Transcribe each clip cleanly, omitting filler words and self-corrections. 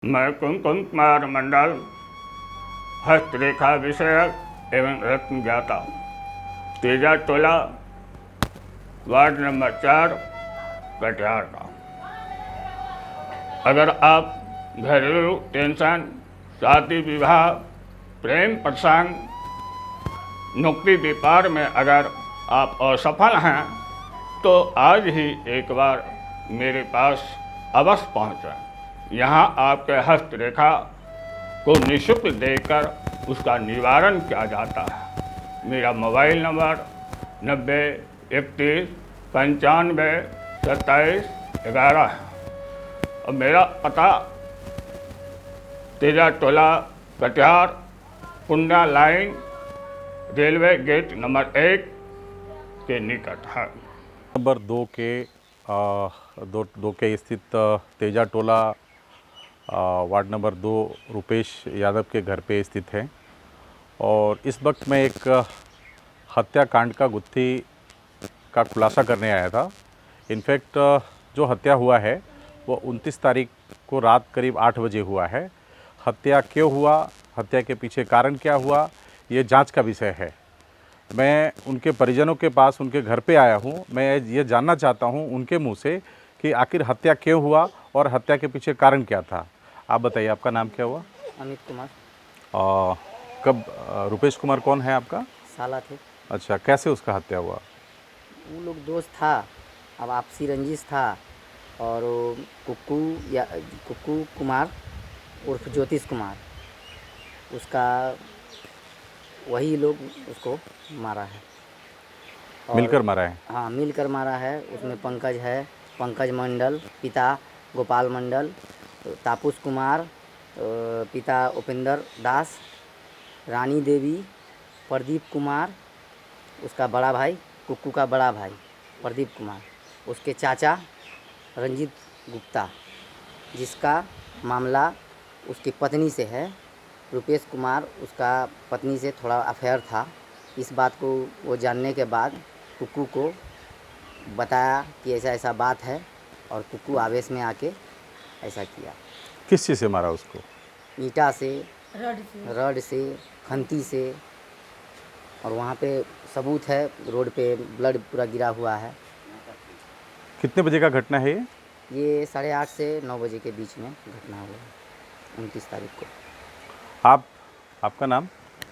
मैं कुमकुम कुमार मंडल हस्तरेखा विषयक एवं रत्न ज्ञाता तेजा टोला वार्ड नंबर 4 कटिहार का। अगर आप घरेलू टेंशन, शादी विवाह, प्रेम प्रसंग, नौकरी व्यापार में अगर आप असफल हैं तो आज ही एक बार मेरे पास अवश्य पहुँचें। यहाँ आपके हस्तरेखा को निःशुल्क देकर उसका निवारण किया जाता है। मेरा मोबाइल नंबर 90 31 95 27 11 है और मेरा पता तेजा टोला कटिहार, कुंडा लाइन, रेलवे गेट नंबर 1 के निकट है। नंबर 2 के स्थित तेजा टोला वार्ड नंबर 2 रुपेश यादव के घर पे स्थित है और इस वक्त मैं एक हत्याकांड का गुत्थी का खुलासा करने आया था। इनफैक्ट जो हत्या हुआ है वो 29 तारीख को रात करीब 8 बजे हुआ है। हत्या क्यों हुआ, हत्या के पीछे कारण क्या हुआ, ये जांच का विषय है। मैं उनके परिजनों के पास उनके घर पे आया हूँ। मैं ये जानना चाहता हूँ उनके मुंह से कि आखिर हत्या क्यों हुआ और हत्या के पीछे कारण क्या था। आप बताइए, आपका नाम क्या हुआ? अमित कुमार। कब रुपेश कुमार कौन है आपका? साला थे। अच्छा, कैसे उसका हत्या हुआ? वो लोग दोस्त था, अब आपसी रंजिश था और वो कुक्कू कुमार उर्फ ज्योतिष कुमार, उसका वही लोग उसको मारा है। मिलकर मारा है? हाँ, मिलकर मारा है। उसमें पंकज है, पंकज मंडल, पिता गोपाल मंडल, तापूस कुमार, पिता उपेंद्र दास, रानी देवी, प्रदीप कुमार, उसका बड़ा भाई कुक्कू का बड़ा भाई प्रदीप कुमार, उसके चाचा रंजीत गुप्ता, जिसका मामला उसकी पत्नी से है। रुपेश कुमार, उसका पत्नी से थोड़ा अफेयर था। इस बात को वो जानने के बाद कुक्कू को बताया कि ऐसा ऐसा बात है और कुक्कू आवेश में आके ऐसा किया। किस चीज़ से मारा उसको? ईंटा से, रड से, खंती से, और वहाँ पे सबूत है, रोड पे ब्लड पूरा गिरा हुआ है। कितने बजे का घटना है ये? ये 8:30 से 9 बजे के बीच में घटना हुआ 29 तारीख को। आपका नाम?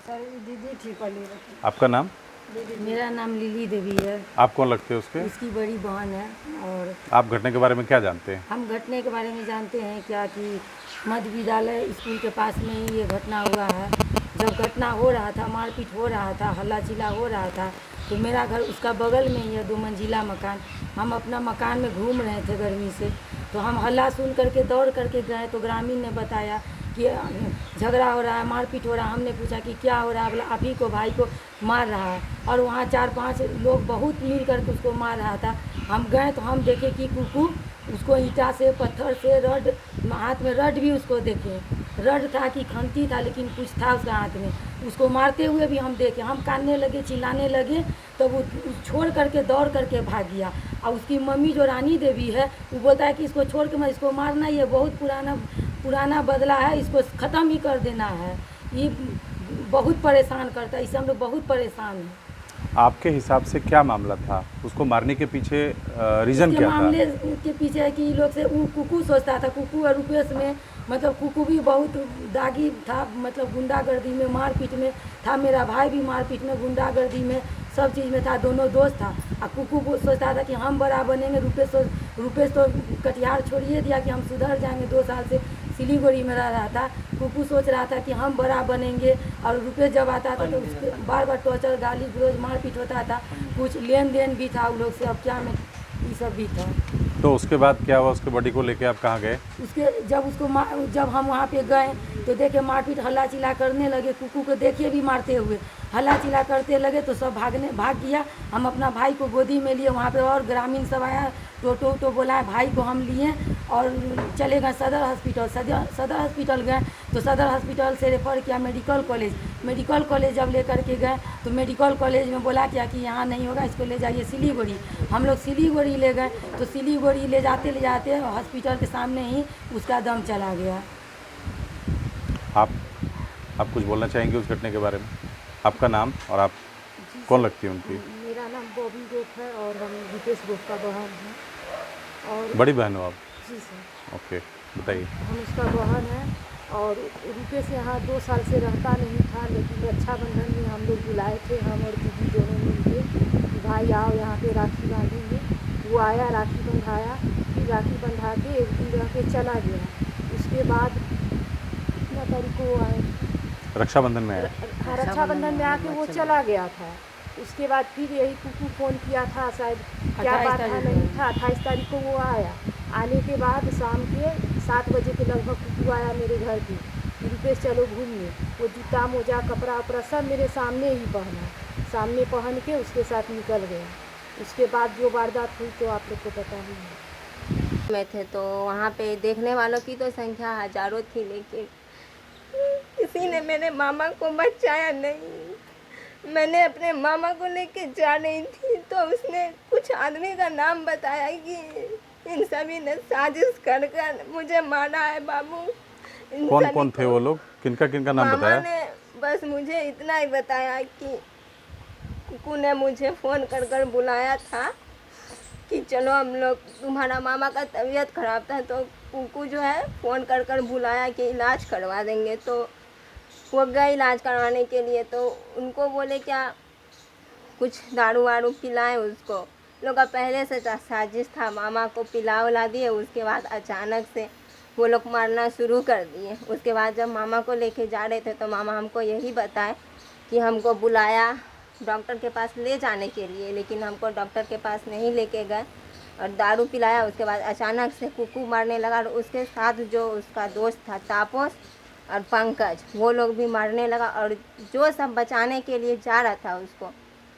सर दीदी ठीक वाली आपका नाम? मेरा नाम लिली देवी है। आप कौन लगते हैं उसके? उसकी बड़ी बहन है। और आप घटना के बारे में क्या जानते हैं? हम घटने के बारे में जानते हैं क्या कि मध्य विद्यालय स्कूल के पास में ही ये घटना हुआ है। जब घटना हो रहा था, मारपीट हो रहा था, हल्ला चिल्ला हो रहा था, तो मेरा घर उसका बगल में ही है, 2 मंजिला मकान। हम अपना मकान में घूम रहे थे गर्मी से, तो हम हल्ला सुन करके दौड़ करके गए तो ग्रामीण ने बताया कि झगड़ा हो रहा है, मारपीट हो रहा है। हमने पूछा कि क्या हो रहा है, बोला आप ही को भाई को मार रहा है। और वहाँ 4-5 लोग बहुत मिल करके उसको मार रहा था। हम गए तो हम देखे कि कुक्कू उसको ईंटा से, पत्थर से, रड, हाथ में रड भी उसको देखे, रड था कि खंती था, लेकिन कुछ था उसका हाथ में। उसको मारते हुए भी हम देखे, हम कानने लगे, चिल्लाने लगे, तो वो छोड़ करके दौड़ करके भाग गया। और उसकी मम्मी जो रानी देवी है, वो बोलता है कि इसको छोड़ के मत, इसको मारना, ये बहुत पुराना बदला है, इसको ख़त्म ही कर देना है। ये बहुत परेशान करता है, इससे हम लोग बहुत परेशान हैं। आपके हिसाब से क्या मामला था? उसको मारने के पीछे रीज़न क्या था? मामले के पीछे है कि लोग से वो कुक्कू सोचता था, कुक्कू और रुपेश में, मतलब कुक्कू भी बहुत दागी था, मतलब गुंडागर्दी में, मारपीट में था। मेरा भाई भी मारपीट में, गुंडागर्दी में, सब चीज़ में था, दोनों दोस्त था। और कुक्कू सोचता था कि हम बड़ा बनेंगे। रुपेश तो कटिहार छोड़िए दिया कि हम सुधर जाएंगे, 2 साल से सिलीगुड़ी में रह रहा था। कुक्कू सोच रहा था कि हम बड़ा बनेंगे। और रुपेश जब आता था तो उसके बार बार टॉर्चर, गाली गलौज, मारपीट होता था। कुछ लेन देन भी था उन लोग से, अब क्या में ये सब भी था। तो उसके बाद क्या हुआ? उसके बॉडी को लेके आप कहाँ गए? जब हम वहाँ पे गए तो देखे मारपीट, हल्ला चिल्ला करने लगे। कुक्कू को देखिए भी मारते हुए हल्ला चिल्ला करते लगे तो सब भाग गया। हम अपना भाई को गोदी में लिए, वहाँ पे और ग्रामीण सब आया, टोटो बोला, भाई को हम लिए और चले गए सदर हॉस्पिटल गए तो सदर हॉस्पिटल से रेफ़र किया मेडिकल कॉलेज जब लेकर के गए तो मेडिकल कॉलेज में बोला क्या कि यहाँ नहीं होगा, इसको ले जाइए सिलीगुड़ी। हम लोग सिलीगुड़ी ले गए तो सिलीगुड़ी ले जाते हॉस्पिटल के सामने ही उसका दम चला गया। आप कुछ बोलना चाहेंगे उस घटना के बारे में? आपका नाम और आप कौन लगती है उनकी? मेरा नाम बॉबी गोप है और हम रितेश गोप का बहन है। और बड़ी बहन हो आप? जी सर, ओके, बताइए। हम उसका बहन है और रुपेश यहाँ 2 साल से रहता नहीं था, लेकिन रक्षाबंधन में हम लोग बुलाए थे, हम और दीदी दोनों मिलके कि भाई आओ यहाँ पे राखी बांधेंगे। वो आया, राखी बंधाया, फिर राखी बंधा के एक दिन रह के चला गया। उसके बाद कितना तारीख को वो आए, रक्षाबंधन में आया? हाँ, रक्षाबंधन में आके वो चला गया था। उसके बाद फिर यही कुकू फ़ोन किया था, शायद क्या बात था, नहीं था। 28 तारीख को वो आया। आने के बाद शाम के 7 बजे के लगभग कुकू आया मेरे घर पे, रुपेश चलो घूमने। वो जूता मोजा कपड़ा वपड़ा सब मेरे सामने ही पहना, सामने पहन के उसके साथ निकल गया। उसके बाद जो वारदात हुई तो आप लोग को पता ही है। में थे तो वहाँ पे देखने वालों की तो संख्या हजारों थी, लेकिन किसी ने मेरे मामा को बचाया नहीं। मैंने अपने मामा को लेके जा रही थी तो उसने कुछ आदमी का नाम बताया कि इन सभी ने साजिश कर कर मुझे मारा है बाबू। कौन कौन थे वो लोग? किनका किनका नाम मामा बताया? ने बस मुझे इतना ही बताया कि कुकू ने मुझे फ़ोन कर कर बुलाया था कि चलो हम लोग, तुम्हारा मामा का तबीयत ख़राब था तो कुकू जो है फ़ोन कर कर बुलाया कि इलाज करवा देंगे। तो वो गए इलाज करवाने के लिए, तो उनको बोले क्या कुछ दारू वारू पिलाएं उसको। लोग का पहले से साजिश था, मामा को पिला उला दिए। उसके बाद अचानक से वो लोग मारना शुरू कर दिए। उसके बाद जब मामा को लेके जा रहे थे तो मामा हमको यही बताए कि हमको बुलाया डॉक्टर के पास ले जाने के लिए, लेकिन हमको डॉक्टर के पास नहीं लेके गए और दारू पिलाया। उसके बाद अचानक से कुकू मारने लगा और उसके साथ जो उसका दोस्त था तापस और पंकज, वो लोग भी मारने लगा। और जो सब बचाने के लिए जा रहा था उसको,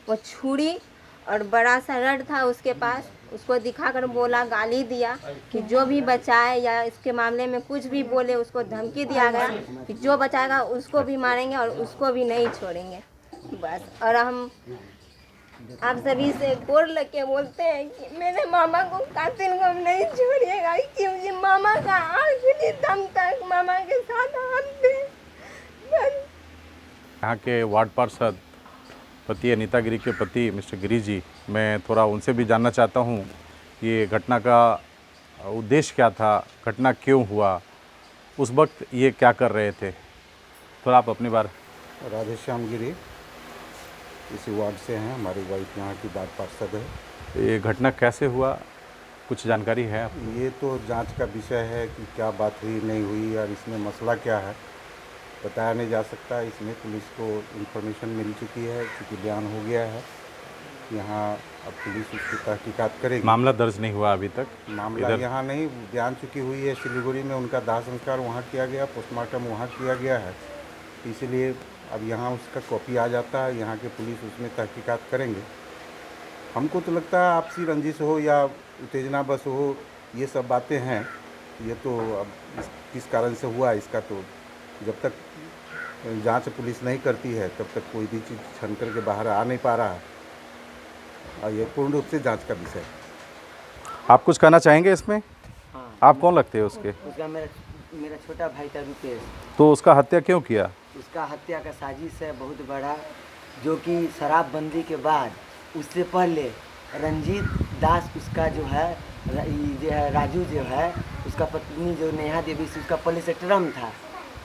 वो छुरी और बड़ा सा रड था उसके पास, उसको दिखाकर बोला, गाली दिया कि जो भी बचाए या इसके मामले में कुछ भी बोले उसको धमकी दिया गया कि जो बचाएगा उसको भी मारेंगे और उसको भी नहीं छोड़ेंगे बस। और हम आप सभी से गोर लग के बोलते हैं कि मेरे मामा को कातिल को नहीं छोड़िएगा, क्योंकि मामा का आखिरी दम तक मामा के साथ हम थे बस। यहाँ के वार्ड पार्षद पति अनीता गिरी के पति मिस्टर गिरी जी, मैं थोड़ा उनसे भी जानना चाहता हूँ ये घटना का उद्देश्य क्या था, घटना क्यों हुआ, उस वक्त ये क्या कर रहे थे, थोड़ा आप अपनी बार। राधेश्याम गिरी इसी वार्ड से हैं, हमारी वाइफ यहाँ की वार्ड पार्षद है। ये घटना कैसे हुआ, कुछ जानकारी है आप? ये तो जांच का विषय है कि क्या बात हुई नहीं हुई और इसमें मसला क्या है बताया नहीं जा सकता। इसमें पुलिस को इन्फॉर्मेशन मिल चुकी है, क्योंकि बयान हो गया है। यहाँ अब पुलिस उसकी तहकीकात करेगी। मामला दर्ज नहीं हुआ अभी तक? मामला यहाँ नहीं, बयान चुकी हुई है सिलीगुड़ी में, उनका दाह संस्कार वहाँ किया गया, पोस्टमार्टम वहाँ किया गया है। इसीलिए अब यहाँ उसका कॉपी आ जाता है, यहाँ के पुलिस उसमें तहकीकात करेंगे। हमको तो लगता है आपसी रंजिश हो या उत्तेजना बस हो, ये सब बातें हैं। ये तो अब किस कारण से हुआ इसका तो जब तक जांच पुलिस नहीं करती है तब तक कोई भी चीज़ छन करके बाहर आ नहीं पा रहा है, और ये पूर्ण रूप से जांच का विषय है। आप कुछ कहना चाहेंगे इसमें? हाँ, आप कौन लगते हैं उसके? उसका मेरा छोटा भाई था रुपेश। तो उसका हत्या क्यों किया? उसका हत्या का साजिश है बहुत बड़ा, जो कि शराबबंदी के बाद उससे पहले रंजीत दास उसका जो है राजू जो है उसका पत्नी जो नेहा देवी से उसका पहले से टर्म था।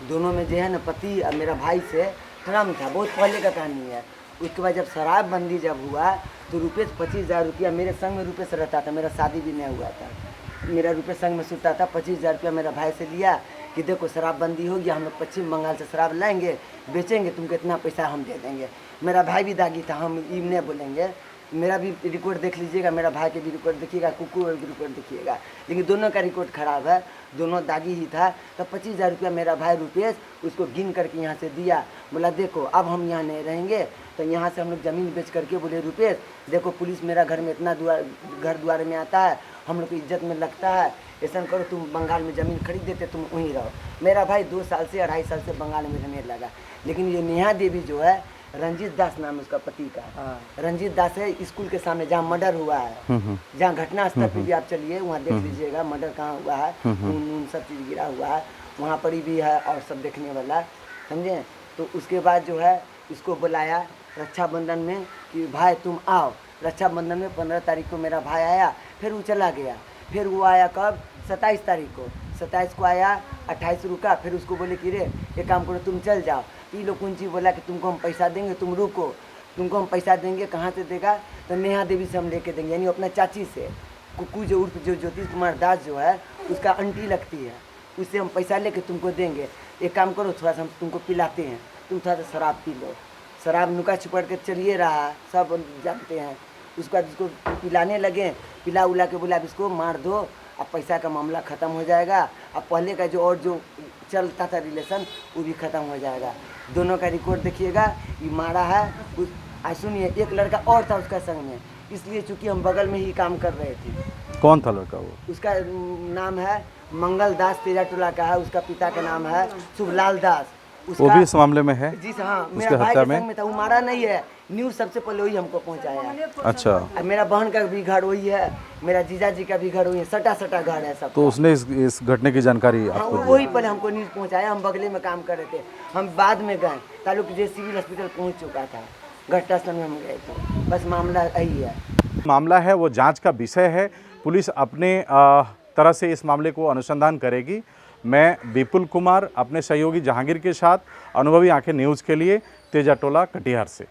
दोनों में जो है ना पति और मेरा भाई से टर्म था, बहुत पहले का कहानी है। उसके बाद जब शराबबंदी जब हुआ तो रुपेश 25,000 रुपया मेरे संग में रुपेश रहता था, मेरा शादी भी नहीं हुआ था, मेरा रुपेश संग में सुनता था। 25,000 रुपया मेरा भाई से लिया कि देखो शराबबंदी हो गया, हम लोग पश्चिम बंगाल से शराब लाएंगे, बेचेंगे, तुमको इतना पैसा हम दे देंगे। मेरा भाई भी दागी था, हम ये नहीं बोलेंगे, मेरा भी रिकॉर्ड देख लीजिएगा, मेरा भाई के भी रिकॉर्ड देखिएगा, कुकू का भी रिकॉर्ड देखिएगा, लेकिन दोनों का रिकॉर्ड खराब है, दोनों दागी ही था। तब 25,000 रुपया मेरा भाई रुपेश उसको गिन करके यहाँ से दिया, बोला देखो अब हम यहाँ नहीं रहेंगे। तो यहाँ से हम लोग ज़मीन बेच करके बोले रुपेश देखो पुलिस मेरा घर में इतना घर द्वार में आता है, हम लोग को इज्जत में लगता है, ऐसा करो तुम बंगाल में ज़मीन खरीद देते, तुम वहीं रहो। मेरा भाई 2 साल से 2.5 साल से बंगाल में रहने लगा। लेकिन ये नेहा देवी जो है, रंजीत दास नाम है उसका पति का, रंजीत दास है, स्कूल के सामने जहाँ मर्डर हुआ है, जहाँ घटना स्थल पे भी आप चलिए वहाँ देख लीजिएगा मर्डर कहाँ हुआ है, खून सब चीज़ गिरा हुआ है। वहाँ पर भी है और सब देखने वाला, समझे। तो उसके बाद जो है इसको बुलाया रक्षाबंधन में कि भाई तुम आओ। रक्षाबंधन में 15 तारीख को मेरा भाई आया, फिर वो चला गया। फिर वो आया कब? 27 तारीख को। 27 को आया, 28 रुका। फिर उसको बोले कि रे एक काम करो तुम चल जाओ। तो ये लोग कौन चीज़ बोला कि तुमको हम पैसा देंगे, तुम रुको, तुमको हम पैसा देंगे। कहाँ से देगा? तो नेहा देवी से हम लेके देंगे, यानी अपना चाची से। कुकू जो उर्फ जो ज्योतिष कुमार दास जो है उसका आंटी लगती है, उससे हम पैसा लेके तुमको देंगे। एक काम करो थोड़ा सा हम तुमको पिलाते हैं, तुम थोड़ा सा शराब पी लो। शराब नुका छुपड़ के चलिए रहा, सब जानते हैं। उसके बाद इसको पिलाने लगे, पिला उला के बोला अब इसको मार दो, अब पैसा का मामला ख़त्म हो जाएगा। अब पहले का जो और जो चलता था रिलेशन वो भी ख़त्म हो जाएगा। दोनों का रिकॉर्ड देखिएगा, ये मारा है। सुनिए एक लड़का और था उसका संग में, इसलिए चूँकि हम बगल में ही काम कर रहे थे। कौन था लड़का वो? उसका नाम है मंगल दास, तेजा टोला का है। उसका पिता का नाम है शुभलाल दास। वो भी इस मामले में है? जी हाँ, उसके मेरा भाई हत्या के संग में था। वो मारा नहीं है, न्यूज़ सबसे पहले वही हमको पहुंचाया। अच्छा। अब मेरा बहन का भी घर वही है, मेरा जीजा जी का भी घर वही है, सटा सटा घर है सब। तो उसने इस घटने की जानकारी हाँ, आपको दी? वही पहले हमको न्यूज़ पहुंचाया। हम बगले में काम कर रहे थे, हम बाद में गए। तालुक जे सिविल हॉस्पिटल पहुँच चुका था, घटनास्थल में हम गए थे। बस मामला यही है। मामला है वो जांच का विषय है। पुलिस अपने तरह से इस मामले को अनुसंधान करेगी। मैं विपुल कुमार अपने सहयोगी जहांगीर के साथ अनुभवी आंखें न्यूज़ के लिए तेजा टोला कटिहार से।